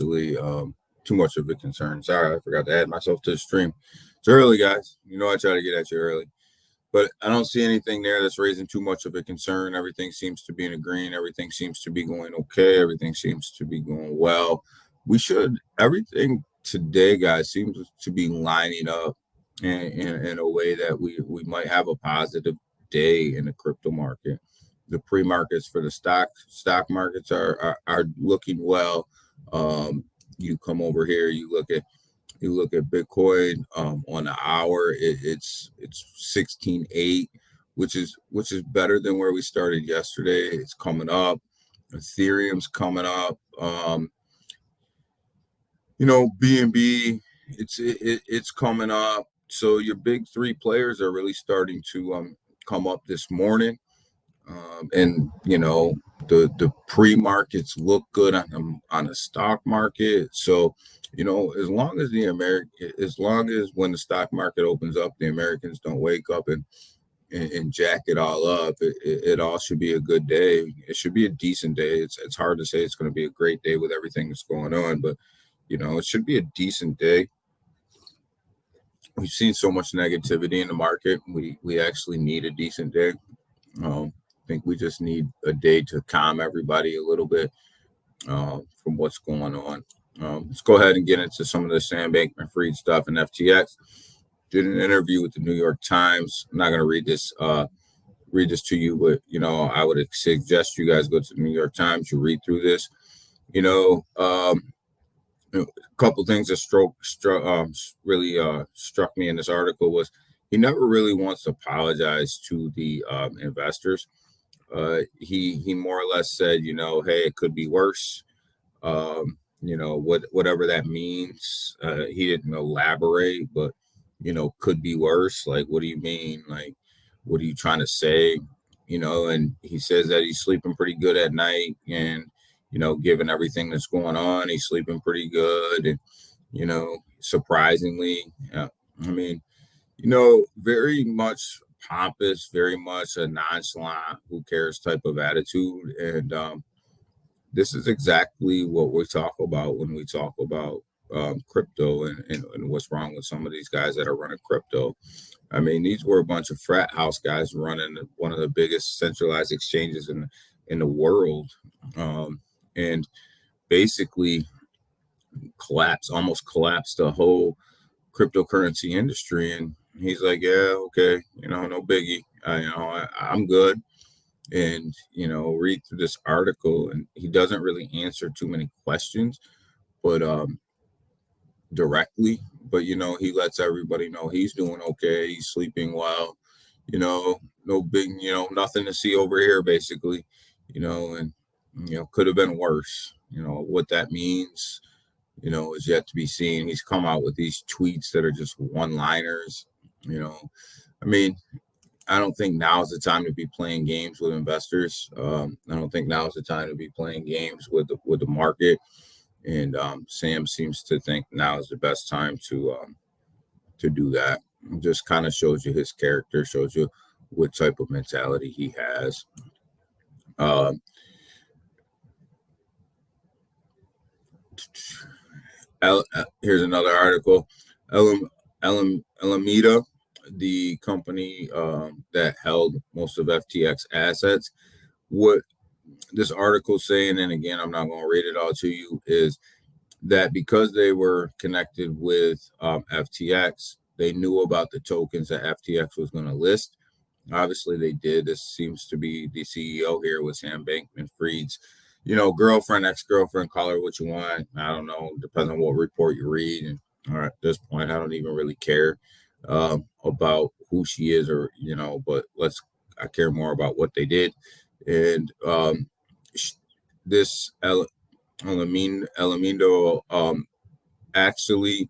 actually too much of a concern. Sorry, I forgot to add myself to the stream. It's early, guys. You know I try to get at you early. But I don't see anything there that's raising too much of a concern. Everything seems to be in the green. Everything seems to be going okay. Everything seems to be going well. Everything today, guys, seems to be lining up in a way that we might have a positive day in the crypto market. The pre-markets for the stock markets are looking well. You come over here, you look at Bitcoin on the hour, it's 16.8, which is better than where we started yesterday. It's coming up. Ethereum's coming up. BNB, it's coming up. So your big three players are really starting to come up this morning. And the pre-markets look good on the stock market. So as long as when the stock market opens up, the Americans don't wake up and jack it all up, it all should be a good day. It should be a decent day. It's hard to say it's going to be a great day with everything that's going on, but it should be a decent day. We've seen so much negativity in the market. We actually need a decent day. I think we just need a day to calm everybody a little bit from what's going on. Let's go ahead and get into some of the Sam Bankman-Fried stuff and FTX. Did an interview with the New York Times. I'm not going to read this to you, but I would suggest you guys go to the New York Times. You read through this. A couple things that really struck me in this article was he never really wants to apologize to the investors. He more or less said, hey, it could be worse. Whatever that means. He didn't elaborate, but could be worse. Like, what do you mean? Like, what are you trying to say? And he says that he's sleeping pretty good at night, and given everything that's going on, he's sleeping pretty good. And surprisingly, very much pompous, very much a nonchalant, who cares type of attitude. And this is exactly what we talk about when we talk about crypto and what's wrong with some of these guys that are running crypto. These were a bunch of frat house guys running one of the biggest centralized exchanges in the world, and basically almost collapsed the whole cryptocurrency industry. And he's like, yeah, okay, no biggie. I'm good. And, read through this article, and he doesn't really answer too many questions, but directly, but, he lets everybody know he's doing okay. He's sleeping well, no big, nothing to see over here, basically, and, could have been worse. What that means, is yet to be seen. He's come out with these tweets that are just one-liners. I don't think now's the time to be playing games with investors. I don't think now's the time to be playing games with the market. And Sam seems to think now is the best time to do that. It just kind of shows you his character, shows you what type of mentality he has. Here's another article. Alameda, the company that held most of FTX assets, what this article saying, and again, I'm not going to read it all to you, is that because they were connected with FTX, they knew about the tokens that FTX was going to list. Obviously, they did. This seems to be the CEO here with Sam Bankman-Fried's, girlfriend, ex-girlfriend, call her what you want. I don't know. Depends on what report you read. And at this point, I don't even really care about who she is, or but I care more about what they did. And this Alameda actually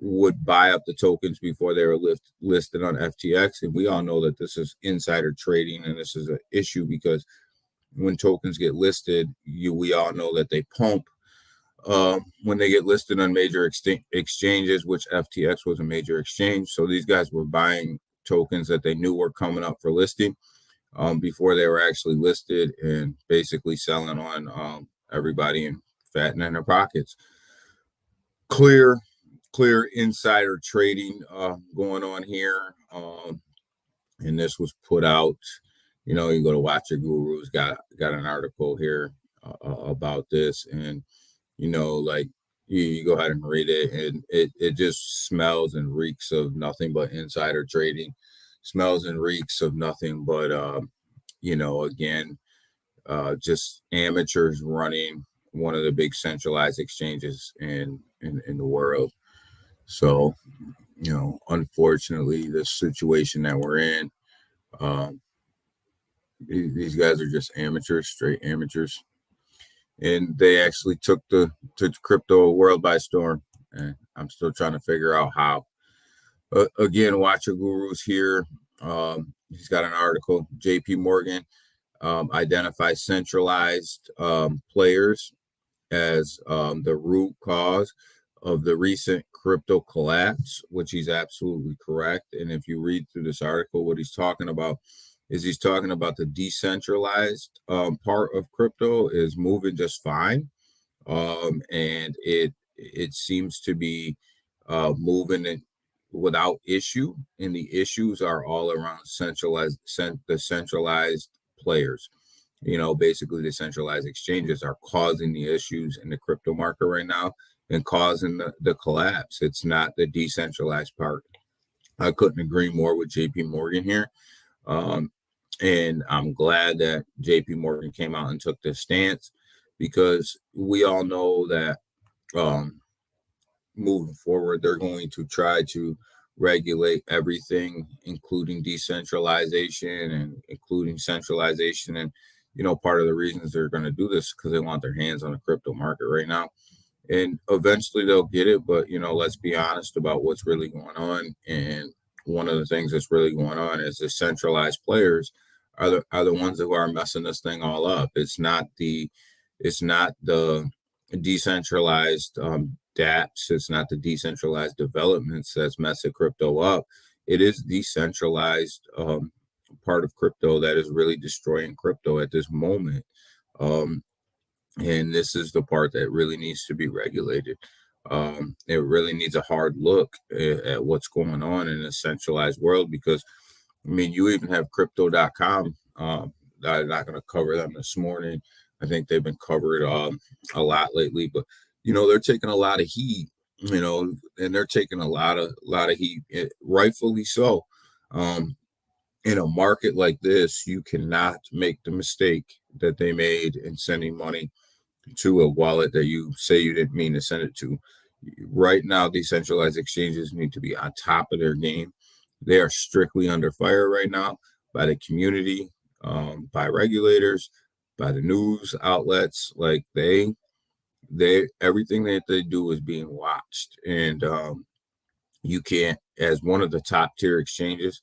would buy up the tokens before they were listed on FTX. And we all know that this is insider trading, and this is an issue because when tokens get listed, we all know that they pump when they get listed on major exchanges, which FTX was a major exchange. So these guys were buying tokens that they knew were coming up for listing before they were actually listed, and basically selling on everybody and fattening their pockets. Clear, clear insider trading going on here. And this was put out. You go to Watch Your Guru's got an article here about this, and like you go ahead and read it, and it just smells and reeks of nothing but insider trading, smells and reeks of nothing but again, just amateurs running one of the big centralized exchanges in the world. So unfortunately, the situation that we're in, um, these guys are just amateurs, straight amateurs, and they actually took the crypto world by storm. And I'm still trying to figure out how. Again, Watch Your Guru's here. He's got an article. J.P. Morgan identifies centralized players as the root cause of the recent crypto collapse, which he's absolutely correct. And if you read through this article, what he's talking about is he's talking about the decentralized part of crypto is moving just fine, and it seems to be moving it without issue, and the issues are all around the centralized players. Basically the centralized exchanges are causing the issues in the crypto market right now and causing the collapse. It's not the decentralized part. I couldn't agree more with JP Morgan here. Um, and I'm glad that JP Morgan came out and took this stance, because we all know that um, moving forward, they're going to try to regulate everything, including decentralization and including centralization. And, part of the reasons they're going to do this because they want their hands on the crypto market right now. And eventually they'll get it. But, let's be honest about what's really going on. And one of the things that's really going on is the centralized players are the ones who are messing this thing all up. It's not the decentralized dApps. It's not the decentralized developments that's messing crypto up. It is decentralized part of crypto that is really destroying crypto at this moment. Um, and this is the part that really needs to be regulated. It really needs a hard look at what's going on in a centralized world, because you even have crypto.com. I'm not going to cover them this morning. I think they've been covered a lot lately, but they're taking a lot of heat. And they're taking a lot of heat, rightfully so. In a market like this, you cannot make the mistake that they made in sending money to a wallet that you say you didn't mean to send it to. Right now, decentralized exchanges need to be on top of their game. They are strictly under fire right now by the community, by regulators, by the news outlets. Like everything that they do is being watched, and you can't, as one of the top tier exchanges,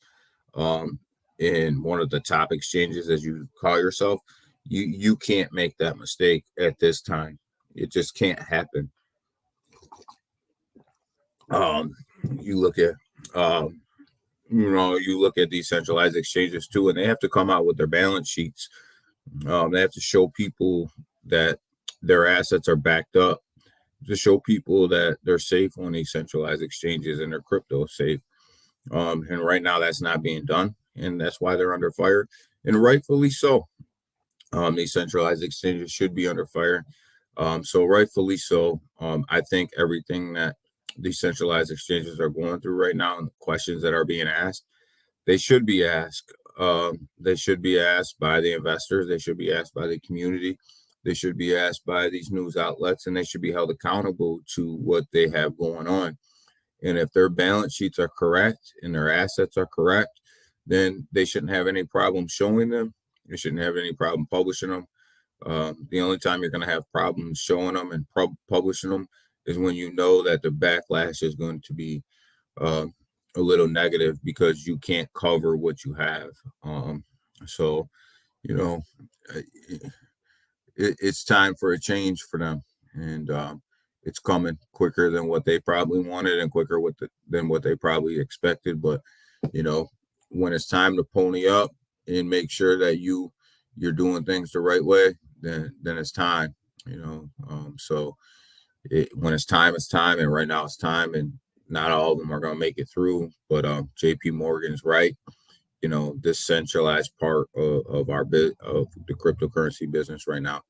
um, in one of the top exchanges, as you call yourself, you can't make that mistake at this time. It just can't happen. Um, you look at you look at these centralized exchanges too, and they have to come out with their balance sheets. They have to show people that their assets are backed up, to show people that they're safe on these centralized exchanges and their crypto is safe. And right now, that's not being done, and that's why they're under fire, and rightfully so. These centralized exchanges should be under fire. So rightfully so. I think everything that these centralized exchanges are going through right now, and the questions that are being asked, they should be asked. They should be asked by the investors. They should be asked by the community. They should be asked by these news outlets, and they should be held accountable to what they have going on. And if their balance sheets are correct and their assets are correct, then they shouldn't have any problem showing them. They shouldn't have any problem publishing them. The only time you're going to have problems showing them and publishing them is when you know that the backlash is going to be uh, a little negative, because you can't cover what you have. So, you know, it's time for a change for them, and it's coming quicker than what they probably wanted and quicker than what they probably expected. But you know, when it's time to pony up and make sure that you're doing things the right way, then it's time. So when it's time, it's time, and right now it's time, and not all of them are going to make it through. But JP Morgan's right. This centralized part of our bit of the cryptocurrency business right now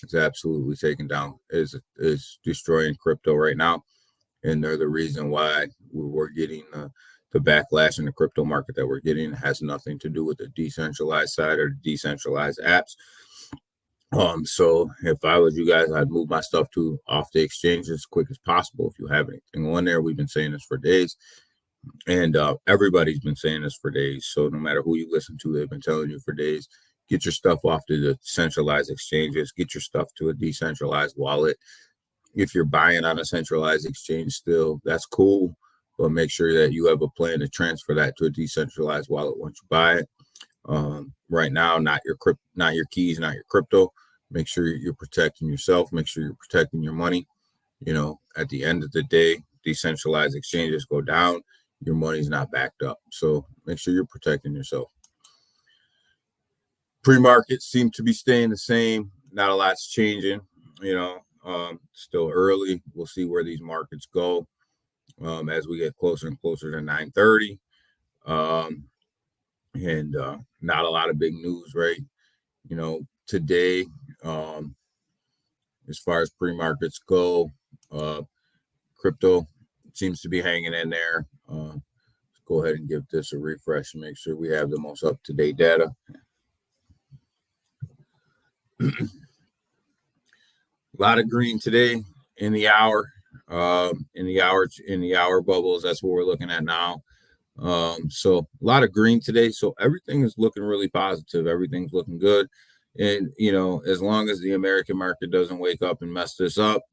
is absolutely taken down, is destroying crypto right now, and they're the reason why we're getting the backlash in the crypto market that we're getting. It has nothing to do with the decentralized side or the decentralized apps. So if I was you guys, I'd move my stuff to off the exchange as quick as possible. If you have anything on there, we've been saying this for days, and everybody's been saying this for days. So no matter who you listen to, they've been telling you for days. Get your stuff off to the centralized exchanges. Get your stuff to a decentralized wallet. If you're buying on a centralized exchange still, that's cool, but make sure that you have a plan to transfer that to a decentralized wallet once you buy it. Right now, not your keys, not your crypto. Make sure you're protecting yourself. Make sure you're protecting your money. At the end of the day, decentralized exchanges go down. Your money's not backed up. So make sure you're protecting yourself. Pre-markets seem to be staying the same. Not a lot's changing. Still early. We'll see where these markets go as we get closer and closer to 9:30. And not a lot of big news, right? Today, as far as pre-markets go, crypto seems to be hanging in there. Let's go ahead and give this a refresh and make sure we have the most up-to-date data. A lot of green today in the hour. In the hour bubbles, that's what we're looking at now. So a lot of green today. So everything is looking really positive. Everything's looking good. And, as long as the American market doesn't wake up and mess this up,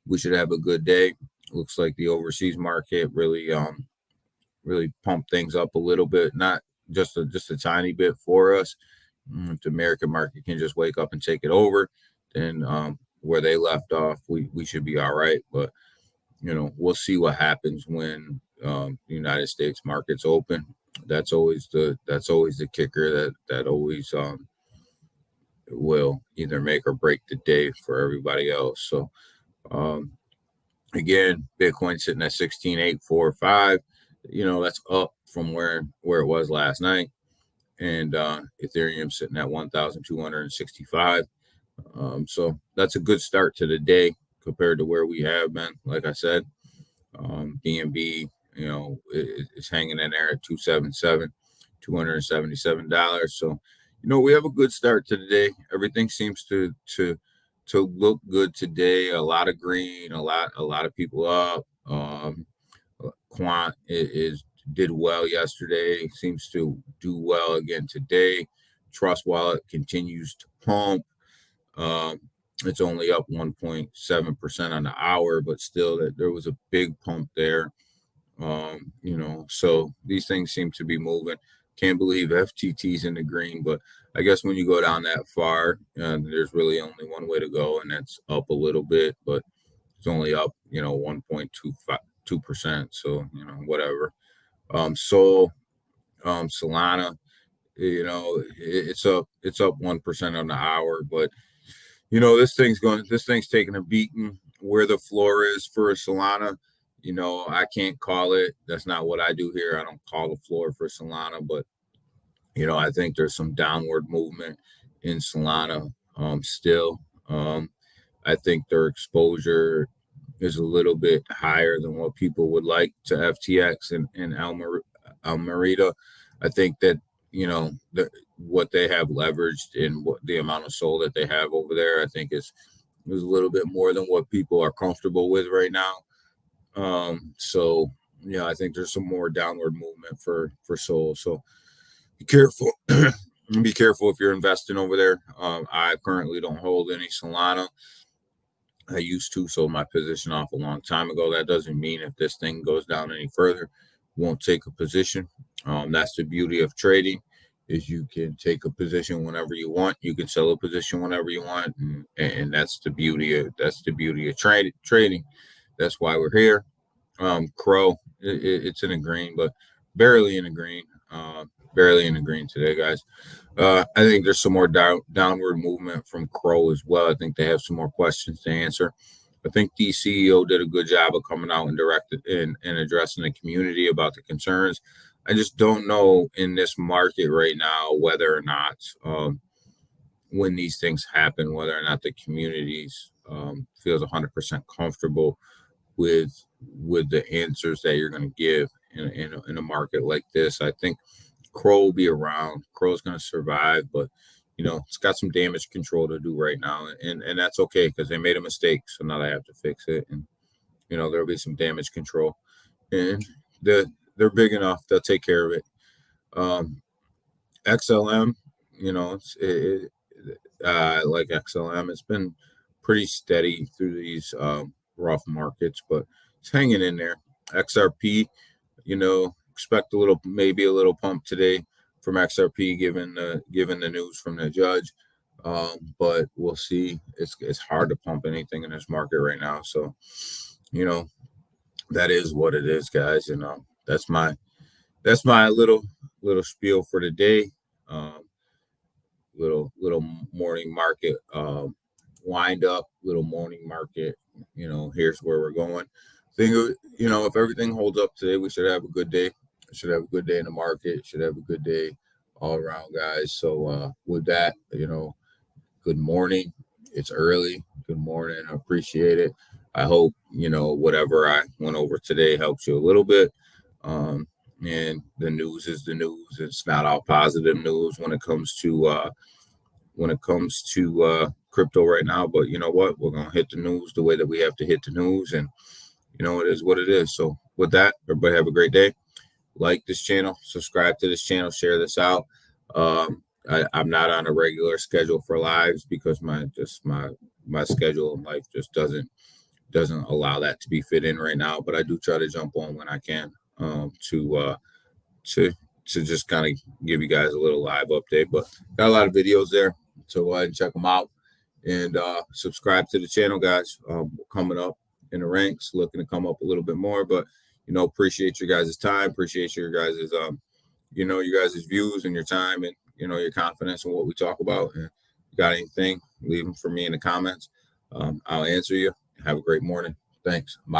we should have a good day. Looks like the overseas market really pumped things up a little bit, not just a tiny bit for us. If the American market can just wake up and take it over, then where they left off, we should be all right. But we'll see what happens when the United States markets open. That's always the kicker that always will either make or break the day for everybody else. So again, Bitcoin sitting at 16,845. That's up from where it was last night, and Ethereum sitting at 1,265. So that's a good start to the day compared to where we have been. Like I said, BNB, is hanging in there at 277, $277. So, we have a good start to the day. Everything seems to look good today. A lot of green, a lot of people up. Quant did well yesterday. Seems to do well again today. Trust Wallet continues to pump. It's only up 1.7% on the hour, but still there was a big pump there. So these things seem to be moving. Can't believe FTT's in the green, but I guess when you go down that far, there's really only one way to go, and that's up a little bit, but it's only up, 1.2%. So, whatever. Solana, it's up 1% on the hour, but this thing's taking a beating. Where the floor is for Solana, I can't call it. That's not what I do here. I don't call the floor for Solana, but I think there's some downward movement in Solana still. I think their exposure is a little bit higher than what people would like to FTX and Almerita. I think that what they have leveraged and what the amount of SOL that they have over there, I think is a little bit more than what people are comfortable with right now. So I think there's some more downward movement for SOL. So be careful. Be careful if you're investing over there. I currently don't hold any Solana. I used to, sold my position off a long time ago. That doesn't mean if this thing goes down any further, won't take a position. That's the beauty of trading, is you can take a position whenever you want. You can sell a position whenever you want, and that's the beauty of trading. That's why we're here. Crow, it's in a green, but barely in a green. barely in the green today, guys. I think there's some more downward movement from Crow as well. I think they have some more questions to answer. I think the CEO did a good job of coming out and directed and addressing the community about the concerns. I just don't know in this market right now whether or not when these things happen, whether or not the communities feels 100% comfortable with the answers that you're going to give in a market like this. I think Crow will be around. Crow's going to survive, but it's got some damage control to do right now, and that's okay because they made a mistake, so now they have to fix it, and there'll be some damage control, and they're big enough. They'll take care of it. Um, XLM, like XLM, it's been pretty steady through these rough markets, but it's hanging in there. XRP, expect maybe a little pump today from XRP given the news from the judge. But we'll see. It's hard to pump anything in this market right now. So, you know, that is what it is, guys. And that's my little spiel for today. Um, little morning market wind up, little morning market. Here's where we're going. If everything holds up today, we should have a good day. Should have a good day in the market. Should have a good day all around, guys. So with that, good morning. It's early. Good morning. I appreciate it. I hope whatever I went over today helps you a little bit. And the news is the news. It's not all positive news when it comes to crypto right now. But you know what? We're gonna hit the news the way that we have to hit the news, and it is what it is. So with that, everybody have a great day. Like this channel, subscribe to this channel, share this out. I'm not on a regular schedule for lives because my schedule in life just doesn't allow that to be fit in right now. But I do try to jump on when I can to to just kind of give you guys a little live update. But got a lot of videos there, so go ahead and check them out and subscribe to the channel, guys. Coming up in the ranks, looking to come up a little bit more, but appreciate your guys' time, appreciate your guys' your guys' views and your time and your confidence in what we talk about. And if you got anything, leave them for me in the comments. I'll answer you. Have a great morning. Thanks. Bye.